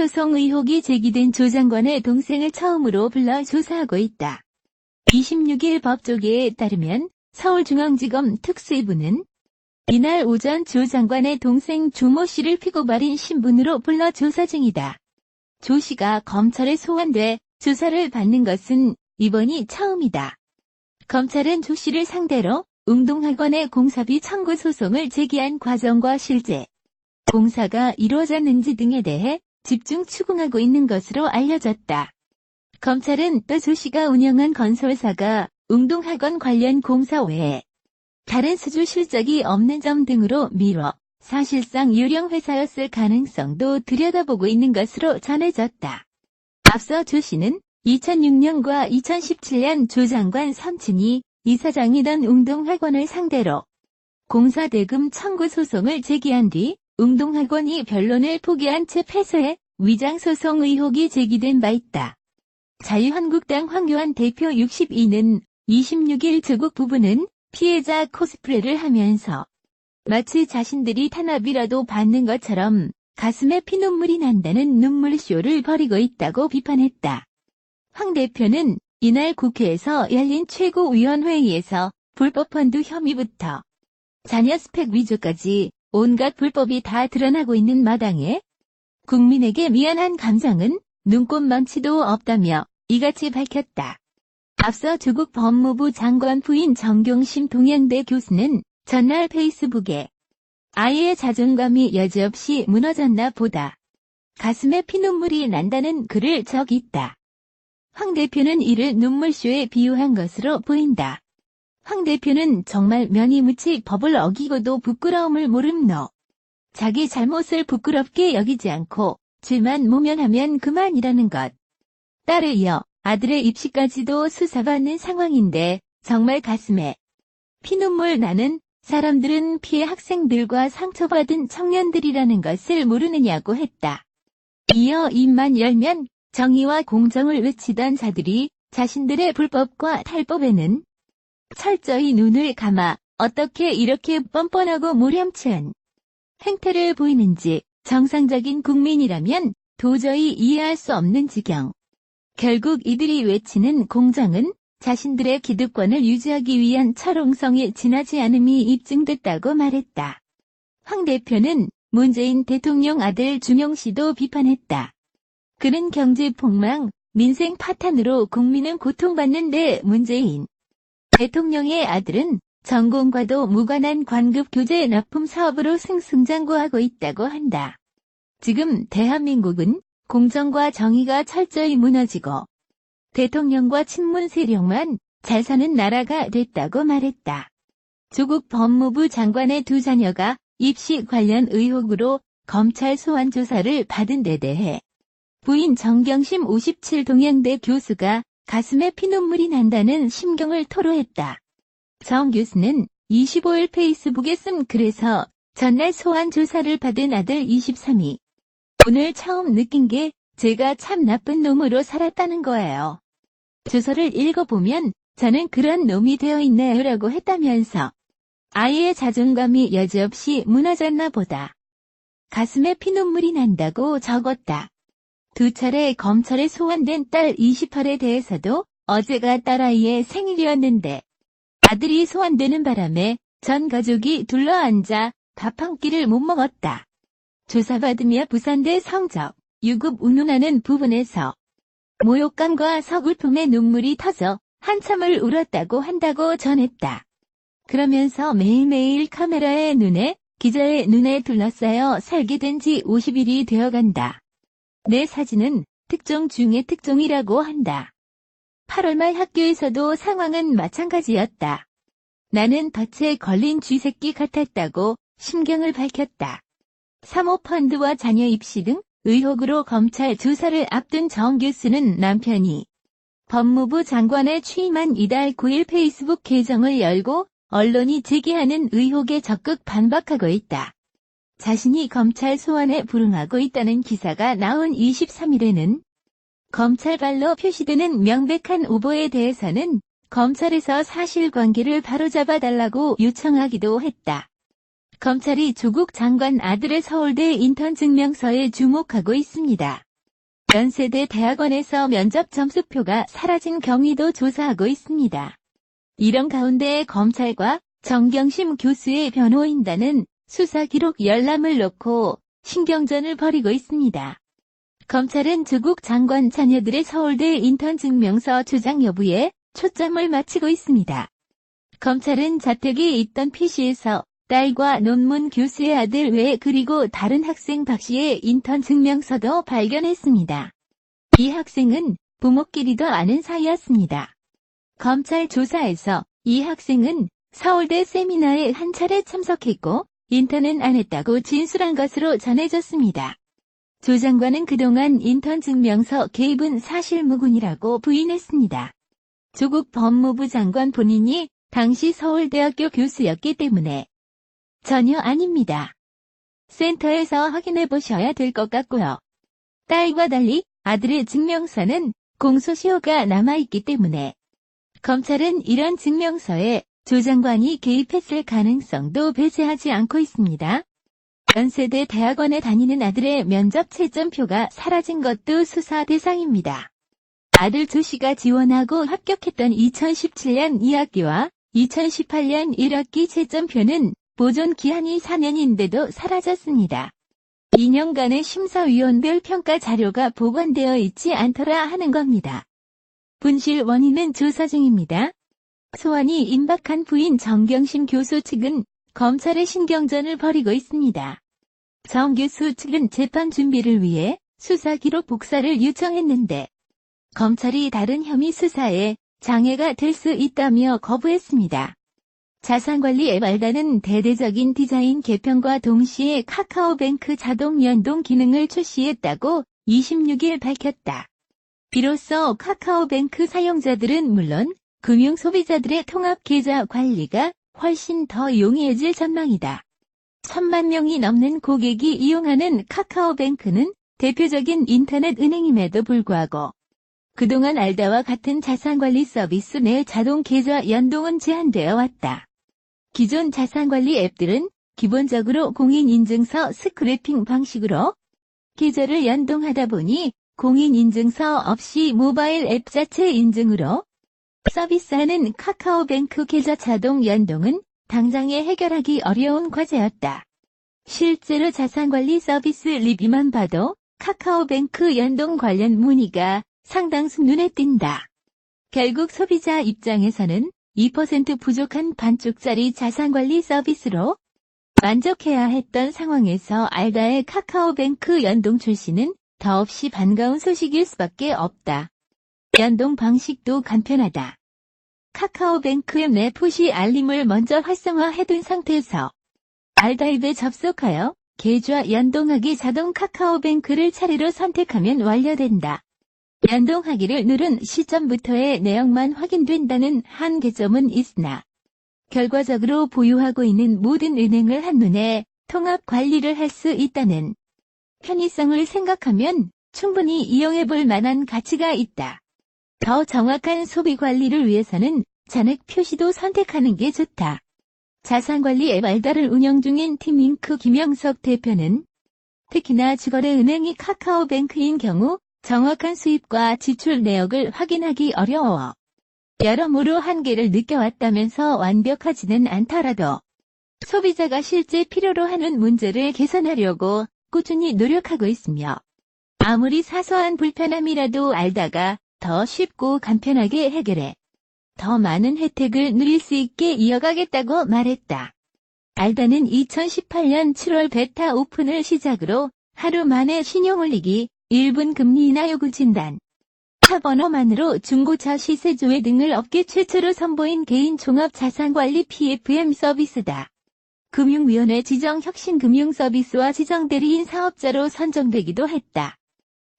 소송 의혹이 제기된 조 장관의 동생을 처음으로 불러 조사하고 있다. 26일 법조계에 따르면 서울중앙지검 특수부는 이날 오전 조 장관의 동생 조모 씨를 피고발인 신분으로 불러 조사 중이다. 조 씨가 검찰에 소환돼 조사를 받는 것은 이번이 처음이다. 검찰은 조 씨를 상대로 웅동학원의 공사비 청구 소송을 제기한 과정과 실제 공사가 이루어졌는지 등에 대해 집중 추궁하고 있는 것으로 알려졌다. 검찰은 또 조 씨가 운영한 건설사가 웅동학원 관련 공사 외에 다른 수주 실적이 없는 점 등으로 미뤄 사실상 유령 회사였을 가능성도 들여다보고 있는 것으로 전해졌다. 앞서 조 씨는 2006년과 2017년 조 장관 삼친이 이사장이던 웅동학원을 상대로 공사대금 청구 소송을 제기한 뒤 웅동학원이 변론을 포기한 채 패소해 위장소송 의혹이 제기된 바 있다. 자유한국당 황교안 대표 62는 26일 조국 부부는 피해자 코스프레를 하면서 마치 자신들이 탄압이라도 받는 것처럼 가슴에 피눈물이 난다는 눈물쇼를 벌이고 있다고 비판했다. 황 대표는 이날 국회에서 열린 최고위원회의에서 불법펀드 혐의부터 자녀 스펙 위조까지 온갖 불법이 다 드러나고 있는 마당에 국민에게 미안한 감정은 눈꼽만치도 없다며 이같이 밝혔다. 앞서 조국 법무부 장관 부인 정경심 동양대 교수는 전날 페이스북에 아이의 자존감이 여지없이 무너졌나 보다. 가슴에 피눈물이 난다는 글을 적있다. 황 대표는 이를 눈물쇼에 비유한 것으로 보인다. 황 대표는 정말 면이무치 법을 어기고도 부끄러움을 모름노. 자기 잘못을 부끄럽게 여기지 않고 죄만 모면하면 그만이라는 것. 딸을 이어 아들의 입시까지도 수사받는 상황인데 정말 가슴에 피눈물 나는 사람들은 피해 학생들과 상처받은 청년들이라는 것을 모르느냐고 했다. 이어 입만 열면 정의와 공정을 외치던 자들이 자신들의 불법과 탈법에는 철저히 눈을 감아 어떻게 이렇게 뻔뻔하고 무렴치한 행태를 보이는지 정상적인 국민이라면 도저히 이해할 수 없는 지경. 결국 이들이 외치는 공정은 자신들의 기득권을 유지하기 위한 철옹성에 지나지 않음이 입증됐다고 말했다. 황 대표는 문재인 대통령 아들 준용 씨도 비판했다. 그는 경제 폭망, 민생 파탄으로 국민은 고통받는데 문재인 대통령의 아들은 전공과도 무관한 관급 교재 납품 사업으로 승승장구하고 있다고 한다. 지금 대한민국은 공정과 정의가 철저히 무너지고 대통령과 친문 세력만 잘 사는 나라가 됐다고 말했다. 조국 법무부 장관의 두 자녀가 입시 관련 의혹으로 검찰 소환 조사를 받은 데 대해 부인 정경심 57 동양대 교수가 가슴에 피눈물이 난다는 심경을 토로했다. 정 교수는 25일 페이스북에 쓴 글에서 전날 소환 조사를 받은 아들 23이 오늘 처음 느낀 게 제가 참 나쁜 놈으로 살았다는 거예요. 조서를 읽어보면 저는 그런 놈이 되어 있네요 라고 했다면서 아이의 자존감이 여지없이 무너졌나 보다. 가슴에 피눈물이 난다고 적었다. 두 차례 검찰에 소환된 딸 28에 대해서도 어제가 딸아이의 생일이었는데 아들이 소환되는 바람에 전 가족이 둘러앉아 밥 한 끼를 못 먹었다. 조사받으며 부산대 성적, 유급 운운하는 부분에서 모욕감과 서글픔의 눈물이 터져 한참을 울었다고 한다고 전했다. 그러면서 매일매일 카메라의 눈에, 기자의 눈에 둘러싸여 살게 된 지 50일이 되어간다. 내 사진은 특종 중의 특종이라고 한다. 8월 말 학교에서도 상황은 마찬가지였다. 나는 덫에 걸린 쥐새끼 같았다고 심경을 밝혔다. 사모펀드와 자녀 입시 등 의혹으로 검찰 조사를 앞둔 정 교수는 남편이 법무부 장관에 취임한 이달 9일 페이스북 계정을 열고 언론이 제기하는 의혹에 적극 반박하고 있다. 자신이 검찰 소환에 불응하고 있다는 기사가 나온 23일에는 검찰발로 표시되는 명백한 오보에 대해서는 검찰에서 사실관계를 바로잡아달라고 요청하기도 했다. 검찰이 조국 장관 아들의 서울대 인턴 증명서에 주목하고 있습니다. 연세대 대학원에서 면접 점수표가 사라진 경위도 조사하고 있습니다. 이런 가운데 검찰과 정경심 교수의 변호인단은 수사 기록 열람을 놓고 신경전을 벌이고 있습니다. 검찰은 조국 장관 자녀들의 서울대 인턴 증명서 조작 여부에 초점을 맞추고 있습니다. 검찰은 자택에 있던 PC에서 딸과 논문 교수의 아들 외 그리고 다른 학생 박씨의 인턴 증명서도 발견했습니다. 이 학생은 부모끼리도 아는 사이였습니다. 검찰 조사에서 이 학생은 서울대 세미나에 한 차례 참석했고 인턴은 안 했다고 진술한 것으로 전해졌습니다. 조 장관은 그동안 인턴 증명서 개입은 사실무근이라고 부인했습니다. 조국 법무부 장관 본인이 당시 서울대학교 교수였기 때문에 전혀 아닙니다. 센터에서 확인해 보셔야 될 것 같고요. 딸과 달리 아들의 증명서는 공소시효가 남아있기 때문에 검찰은 이런 증명서에 조 장관이 개입했을 가능성도 배제하지 않고 있습니다. 연세대 대학원에 다니는 아들의 면접 채점표가 사라진 것도 수사 대상입니다. 아들 조 씨가 지원하고 합격했던 2017년 2학기와 2018년 1학기 채점표는 보존 기한이 4년인데도 사라졌습니다. 2년간의 심사위원별 평가 자료가 보관되어 있지 않더라 하는 겁니다. 분실 원인은 조사 중입니다. 소환이 임박한 부인 정경심 교수 측은 검찰의 신경전을 벌이고 있습니다. 정 교수 측은 재판 준비를 위해 수사 기록 복사를 요청했는데 검찰이 다른 혐의 수사에 장애가 될 수 있다며 거부했습니다. 자산관리 앱 알다는 대대적인 디자인 개편과 동시에 카카오뱅크 자동 연동 기능을 출시했다고 26일 밝혔다. 비로소 카카오뱅크 사용자들은 물론 금융 소비자들의 통합 계좌 관리가 훨씬 더 용이해질 전망이다. 1,000만 명이 넘는 고객이 이용하는 카카오뱅크는 대표적인 인터넷 은행임에도 불구하고 그동안 알다와 같은 자산관리 서비스 내 자동 계좌 연동은 제한되어 왔다. 기존 자산관리 앱들은 기본적으로 공인인증서 스크래핑 방식으로 계좌를 연동하다 보니 공인인증서 없이 모바일 앱 자체 인증으로 서비스하는 카카오뱅크 계좌 자동 연동은 당장에 해결하기 어려운 과제였다. 실제로 자산관리 서비스 리뷰만 봐도 카카오뱅크 연동 관련 문의가 상당수 눈에 띈다. 결국 소비자 입장에서는 2% 부족한 반쪽짜리 자산관리 서비스로 만족해야 했던 상황에서 알다의 카카오뱅크 연동 출시는 더없이 반가운 소식일 수밖에 없다. 연동 방식도 간편하다. 카카오뱅크 앱 내 푸시 알림을 먼저 활성화해둔 상태에서 알다 앱에 접속하여 계좌 연동하기 자동 카카오뱅크를 차례로 선택하면 완료된다. 연동하기를 누른 시점부터의 내용만 확인된다는 한계점은 있으나 결과적으로 보유하고 있는 모든 은행을 한눈에 통합 관리를 할 수 있다는 편의성을 생각하면 충분히 이용해 볼 만한 가치가 있다. 더 정확한 소비 관리를 위해서는 잔액 표시도 선택하는 게 좋다. 자산관리 앱 알다를 운영 중인 팀링크 김영석 대표는 특히나 주거래 은행이 카카오뱅크인 경우 정확한 수입과 지출 내역을 확인하기 어려워 여러모로 한계를 느껴왔다면서 완벽하지는 않더라도 소비자가 실제 필요로 하는 문제를 개선하려고 꾸준히 노력하고 있으며 아무리 사소한 불편함이라도 알다가 더 쉽고 간편하게 해결해 더 많은 혜택을 누릴 수 있게 이어가겠다고 말했다. 알다는 2018년 7월 베타 오픈을 시작으로 하루 만에 신용 올리기, 1분 금리 인하 요구 진단, 차 번호만으로 중고차 시세 조회 등을 업계 최초로 선보인 개인 종합 자산관리 PFM 서비스다. 금융위원회 지정 혁신금융서비스와 지정대리인 사업자로 선정되기도 했다.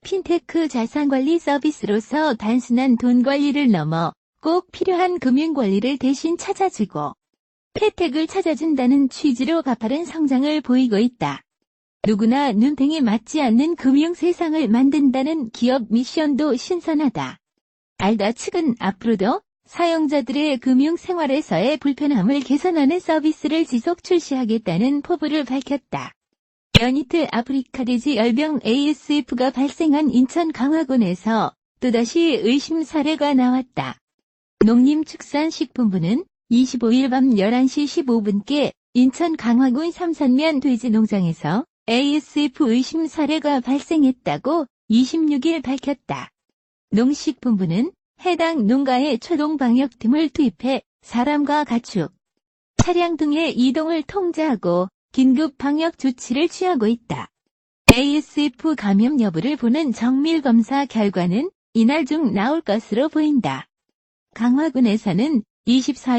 핀테크 자산관리 서비스로서 단순한 돈 관리를 넘어 꼭 필요한 금융관리를 대신 찾아주고 혜택을 찾아준다는 취지로 가파른 성장을 보이고 있다. 누구나 눈탱이 맞지 않는 금융 세상을 만든다는 기업 미션도 신선하다. 알다 측은 앞으로도 사용자들의 금융 생활에서의 불편함을 개선하는 서비스를 지속 출시하겠다는 포부를 밝혔다. 연이틀 아프리카돼지 열병 ASF가 발생한 인천 강화군에서 또다시 의심 사례가 나왔다. 농림축산식품부는 25일 밤 11시 15분께 인천 강화군 삼산면 돼지농장에서 ASF 의심 사례가 발생했다고 26일 밝혔다. 농식품부는 해당 농가에 초동방역팀을 투입해 사람과 가축, 차량 등의 이동을 통제하고 긴급 방역 조치를 취하고 있다. ASF 감염 여부를 보는 정밀 검사 결과는 이날 중 나올 것으로 보인다. 강화군에서는 24일